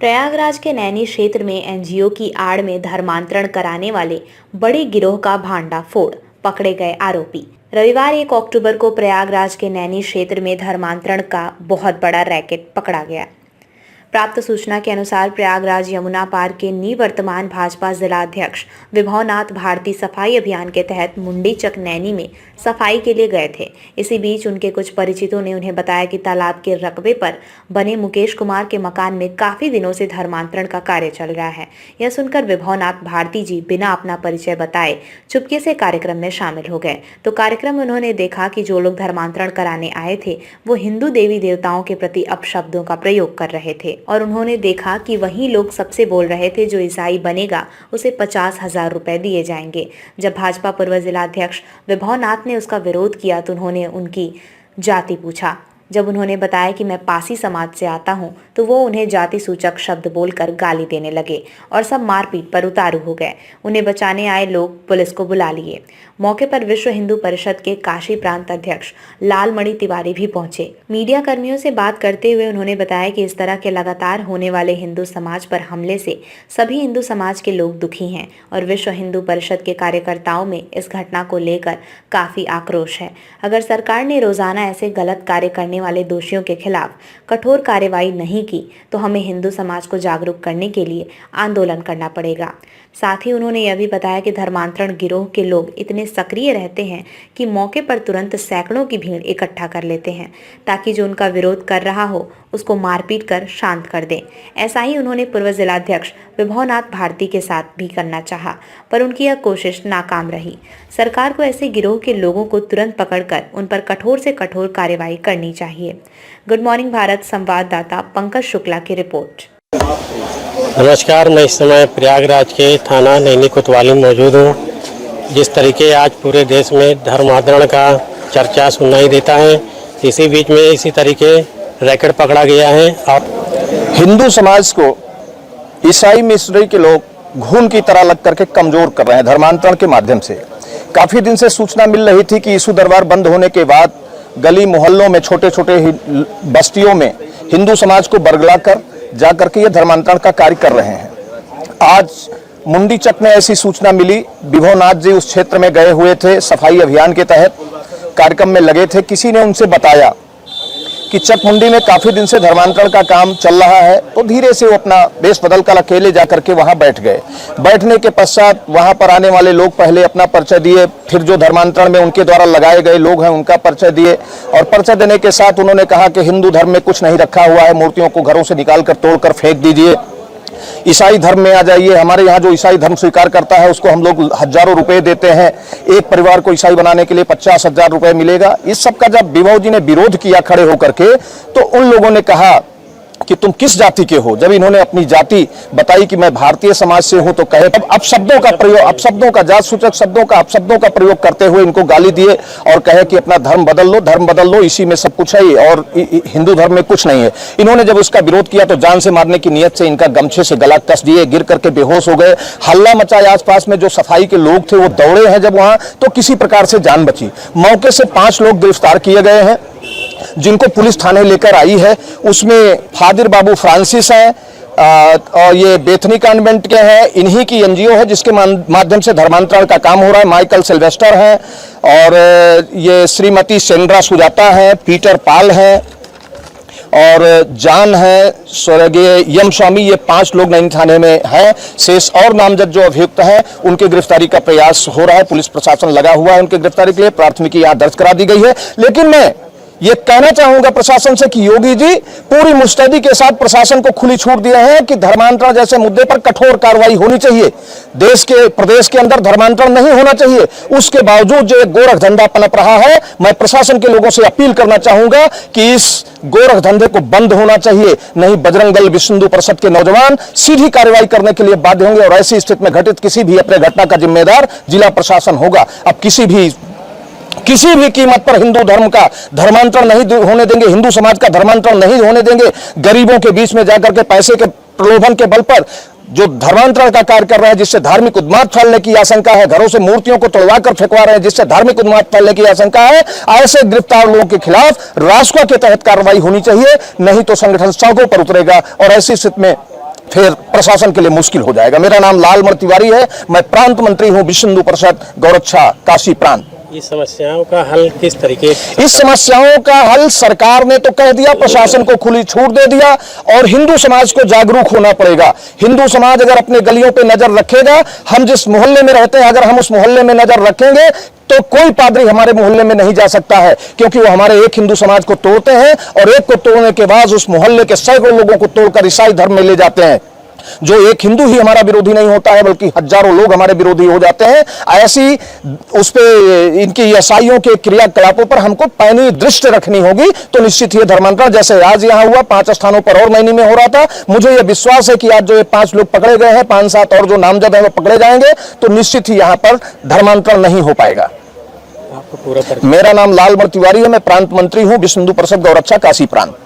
प्रयागराज के नैनी क्षेत्र में एनजीओ की आड़ में धर्मांतरण कराने वाले बड़े गिरोह का भांडाफोड़, पकड़े गए आरोपी। रविवार 1 अक्टूबर को प्रयागराज के नैनी क्षेत्र में धर्मांतरण का बहुत बड़ा रैकेट पकड़ा गया। प्राप्त सूचना के अनुसार प्रयागराज यमुना पार के निवर्तमान भाजपा जिलाध्यक्ष विभवनाथ भारती सफाई अभियान के तहत मुंडीचक नैनी में सफाई के लिए गए थे। इसी बीच उनके कुछ परिचितों ने उन्हें बताया कि तालाब के रकबे पर बने मुकेश कुमार के मकान में काफी दिनों से धर्मांतरण का कार्य चल रहा है। यह सुनकर विभवनाथ भारती जी बिना अपना परिचय बताए चुपके से कार्यक्रम में शामिल हो गए। तो कार्यक्रम में उन्होंने देखा कि जो लोग धर्मांतरण कराने आए थे वो हिंदू देवी देवताओं के प्रति अपशब्दों का प्रयोग कर रहे थे और उन्होंने देखा कि वही लोग सबसे बोल रहे थे जो ईसाई बनेगा उसे 50,000 रुपए दिए जाएंगे। जब भाजपा पूर्व जिलाध्यक्ष विभवनाथ ने उसका विरोध किया तो उन्होंने उनकी जाति पूछा। जब उन्होंने बताया कि मैं पासी समाज से आता हूं, तो वो उन्हें जाति सूचक शब्द बोलकर गाली देने लगे और सब मारपीट पर उतारू हो गए। उन्हें बचाने आए लोग पुलिस को बुला लिए। मौके पर विश्व हिंदू परिषद के काशी प्रांत अध्यक्ष लालमणि तिवारी भी पहुंचे। मीडिया कर्मियों से बात करते हुए उन्होंने बताया कि इस तरह के लगातार होने वाले हिंदू समाज पर हमले से सभी हिंदू समाज के लोग दुखी हैं और विश्व हिंदू परिषद के कार्यकर्ताओं में इस घटना को लेकर काफी आक्रोश है। अगर सरकार ने रोजाना ऐसे गलत कार्य करने वाले दोषियों के खिलाफ कठोर कार्रवाई नहीं की तो हमें हिंदू समाज को जागरूक करने के लिए आंदोलन करना पड़ेगा। साथ ही उन्होंने यह भी बताया कि धर्मांतरण गिरोह के लोग इतने सक्रिय रहते हैं कि मौके पर तुरंत सैकड़ों की भीड़ इकट्ठा कर लेते हैं ताकि जो उनका विरोध कर रहा हो उसको मारपीट कर शांत कर दें। ऐसा ही उन्होंने पूर्व जिलाध्यक्ष विभवनाथ भारती के साथ भी करना चाहा, पर उनकी यह कोशिश नाकाम रही। सरकार को ऐसे गिरोह के लोगों को तुरंत पकड़कर उन पर कठोर से कठोर कार्रवाई करनी चाहिए। गुड मॉर्निंग भारत संवाददाता पंकज शुक्ला की रिपोर्ट। नमस्कार, मैं इस समय प्रयागराज के थाना नैनी कोतवाली में मौजूद हूँ। जिस तरीके आज पूरे देश में धर्मांतरण का चर्चा सुनाई देता है, इसी बीच में इसी तरीके रैकेट पकड़ा गया है और हिंदू समाज को ईसाई मिशनरी के लोग घून की तरह लग करके कमजोर कर रहे हैं धर्मांतरण के माध्यम से। काफी दिन से सूचना मिल रही थी कि यीशु दरबार बंद होने के बाद गली मोहल्लों में छोटे छोटे बस्तियों में हिंदू समाज को बरगला कर जाकर के ये धर्मांतरण का कार्य कर रहे हैं। आज मुंडीचक में ऐसी सूचना मिली, विभवनाथ जी उस क्षेत्र में गए हुए थे, सफाई अभियान के तहत कार्यक्रम में लगे थे। किसी ने उनसे बताया कि चकमुंडी में काफी दिन से धर्मांतरण का काम चल रहा है, तो धीरे से वो अपना बेस बदल कर अकेले जाकर के वहां बैठ गए। बैठने के पश्चात वहां पर आने वाले लोग पहले अपना परिचय दिए, फिर जो धर्मांतरण में उनके द्वारा लगाए गए लोग हैं उनका परिचय दिए और परिचय देने के साथ उन्होंने कहा कि हिंदू धर्म में कुछ नहीं रखा हुआ है, मूर्तियों को घरों से निकालकर तोड़कर फेंक दीजिए, ईसाई धर्म में आ जाइए। हमारे यहाँ जो ईसाई धर्म स्वीकार करता है उसको हम लोग हजारों रुपए देते हैं, एक परिवार को ईसाई बनाने के लिए 50,000 रुपए मिलेगा। इस सब का जब विभव जी ने विरोध किया खड़े होकर के, तो उन लोगों ने कहा कि तुम किस जाति के हो। जब इन्होंने अपनी जाति बताई कि मैं भारतीय समाज से हूं, तो कहे तब अपशब्दों का प्रयोग, अपशब्दों का, जात सूचक शब्दों का, अपशब्दों का प्रयोग करते हुए इनको गाली दिए और कहे कि अपना धर्म बदल लो, धर्म बदल लो, इसी में सब कुछ है और हिंदू धर्म में कुछ नहीं है। इन्होंने जब उसका विरोध किया तो जान से मारने की नियत से इनका गमछे से गला कस दिए, गिर करके बेहोश हो गए। हल्ला मचाया, आसपास में जो सफाई के लोग थे वो दौड़े हैं जब वहां, तो किसी प्रकार से जान बची। मौके से 5 लोग गिरफ्तार किए गए हैं जिनको पुलिस थाने लेकर आई है। उसमें फादर बाबू फ्रांसिस हैं और ये बेथनी कॉन्वेंट के हैं, इन्हीं की एनजीओ है जिसके माध्यम से धर्मांतरण का काम हो रहा है। माइकल सिल्वेस्टर हैं और ये श्रीमती सेंड्रा सुजाता है, पीटर पाल है और जान है, स्वर्गीय यम स्वामी, ये 5 लोग नैनी थाने में हैं। शेष और नामजद जो अभियुक्त हैं उनकी गिरफ्तारी का प्रयास हो रहा है। पुलिस प्रशासन लगा हुआ है उनकी गिरफ्तारी के लिए, प्राथमिकी यहाँ दर्ज करा दी गई है। लेकिन मैं ये कहना चाहूंगा प्रशासन से कि योगी जी पूरी मुस्तैदी के साथ प्रशासन को खुली छूट दिए हैं कि धर्मांतरण जैसे मुद्दे पर कठोर कार्रवाई होनी चाहिए। देश के प्रदेश के अंदर धर्मांतरण नहीं होना चाहिए, उसके बावजूद जो एक गोरख धंधा पनप रहा है, मैं प्रशासन के लोगों से अपील करना चाहूंगा कि इस गोरख धंधे को बंद होना चाहिए, नहीं बजरंग दल विश्व हिंदू परिषद के नौजवान सीधी कार्रवाई करने के लिए बाध्य होंगे और ऐसी स्थिति में घटित किसी भी अपने घटना का जिम्मेदार जिला प्रशासन होगा। अब किसी भी कीमत पर हिंदू धर्म का धर्मांतरण नहीं होने देंगे, हिंदू समाज का धर्मांतरण नहीं होने देंगे। गरीबों के बीच में जाकर के पैसे के प्रलोभन के बल पर जो धर्मांतरण का कार्य कर रहे हैं, जिससे धार्मिक उन्माद फैलने की आशंका है, घरों से मूर्तियों को तोड़वाकर फेंकवा रहे हैं जिससे धार्मिक उन्माद फैलने की आशंका है, ऐसे गिरफ्तार लोगों के खिलाफ रासुका के तहत कार्रवाई होनी चाहिए, नहीं तो संगठन सड़कों पर उतरेगा और ऐसी स्थिति में फिर प्रशासन के लिए मुश्किल हो जाएगा। मेरा नाम लालमण तिवारी है, मैं प्रांत मंत्री हूं विश्व हिंदू परिषद गौरक्षा काशी प्रांत। इस समस्याओं का हल किस तरीके? इस समस्याओं का हल सरकार ने तो कह दिया, प्रशासन को खुली छूट दे दिया और हिंदू समाज को जागरूक होना पड़ेगा। हिंदू समाज अगर अपने गलियों पे नजर रखेगा, हम जिस मोहल्ले में रहते हैं अगर हम उस मोहल्ले में नजर रखेंगे तो कोई पादरी हमारे मोहल्ले में नहीं जा सकता है, क्योंकि वो हमारे एक हिंदू समाज को तोड़ते हैं और एक को तोड़ने के बाद उस मोहल्ले के सैकड़ों लोगों को तोड़कर ईसाई धर्म में ले जाते हैं। जो एक हिंदू ही हमारा विरोधी नहीं होता है बल्कि हजारों लोग हमारे विरोधी हो जाते हैं। ऐसी उस पे इनकी ईसाइयों के क्रियाकलापों पर हमको पैनी दृष्टि रखनी होगी। तो निश्चित ही धर्मांतरण जैसे आज यहां हुआ 5 स्थानों पर और नैनी में हो रहा था, मुझे यह विश्वास है कि आज जो ये 5 लोग पकड़े गए हैं, 5-7 और जो नामजद है वो पकड़े जाएंगे, तो निश्चित ही यहां पर धर्मांतरण नहीं हो पाएगा। आपको पूरा मेरा नाम लालमण तिवारी है, मैं प्रांत मंत्री हूं विश्व हिंदू परिषद गौरक्षा काशी प्रांत।